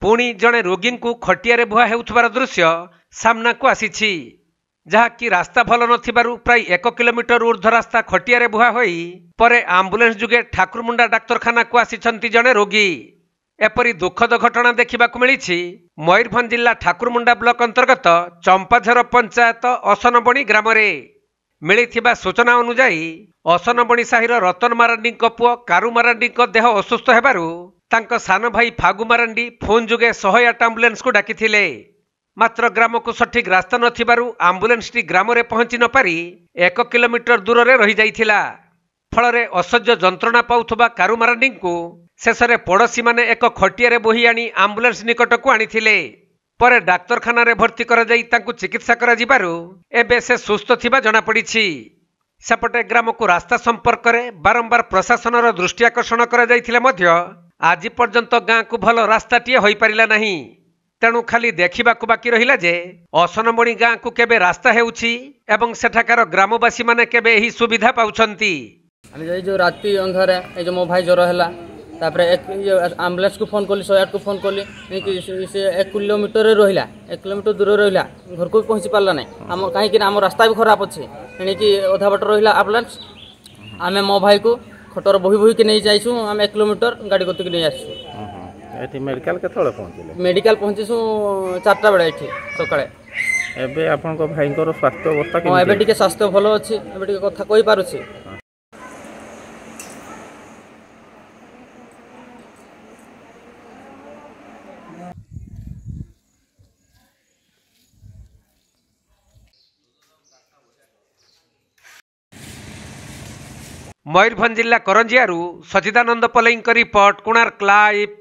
पुणी जड़े रोगी को खटिया बुहा हेउथबार दृश्य सामना को आसी जहाँकि रास्ता भल नथिबारु प्राय 1 किलोमीटर ऊर्ध्व रास्ता खटिया बुहा होई परे आंबुलेंस जुगे ठाकुरमुंडा डाक्तरखाना को आसिछंती जड़े रोगी। एपरी दुखद घटना देखा मिली मयूरभंज जिला ठाकुरमुंडा ब्लॉक अंतर्गत चंपाझर पंचायत असनबणी ग्राम मिलिथिबा सूचना अनुसार असनबणी साहिर रतन मारांडी पुओ कारू मारांडी देह असुस्थ हेबारु तांको सान भाई फागु मारांडी फोन जुगे 108 आंबुलेंस को डाकिथिले। मात्र ग्राम को सठिक रास्ता नथिबारु आंबुलेंस टी ग्राम रे पहुंची न पारी 1 किलोमीटर दूर रे रही जाइथिला। फलरे असह्य जंत्रणा पाउथबा कारू मारांडी को शेषरे पड़ोशी माने एक खटिया बोही आनी आंबुलेंस निकट को आनिथिले। परे डाक्तरखाना रे भर्ती करा जाई तांकु चिकित्सा करा जिबारु एबे से सुस्थ थिबा जणा पड़िछि। सेपटे ग्राम को रास्ता संपर्क में बारंबार प्रशासन दृष्टि आकर्षण करा जाइथिले मध्य आज पर्यंत गाँ को भल रास्ताटीए होई परिला नहीं। तेणु खाली देखा बाकी रहिला जे असनबणी गाँ को केबे रास्ता हेउछि एवं सेठाकार ग्रामवासी माने केबे एही सुविधा पाउछंती। जो राति अंधार जो मो भाई ज्वर है तापर आम्बुलेंस को फोन कली 108 को फोन कली से 1 किलोमीटर रहा 1 किलोमीटर दूर रहा घर को पहुँची पारा ना आम कहीं आम रास्ता भी खराब अच्छे कि अधा बाट रहा आम्बुलेंस आम मो भाई को खटर बोही बोही के नहीं जाइछू आम 1 किलोमीटर गाड़ी गति नहीं आसू मेडिकल केतବେଳେ पहुँचिले मेडिकल पहुँचीसु 4टा बेले एठी सकाळे एबे आपन को भाई को स्वास्थ्य अवस्था केमति एबे टिके स्वास्थ्य भलो अछि एबे टिके कथा कहि पारुछि। मयूरभंज जिला करंजियारू सचिदानंद पलई रिपोर्ट कोणार्क लाइव।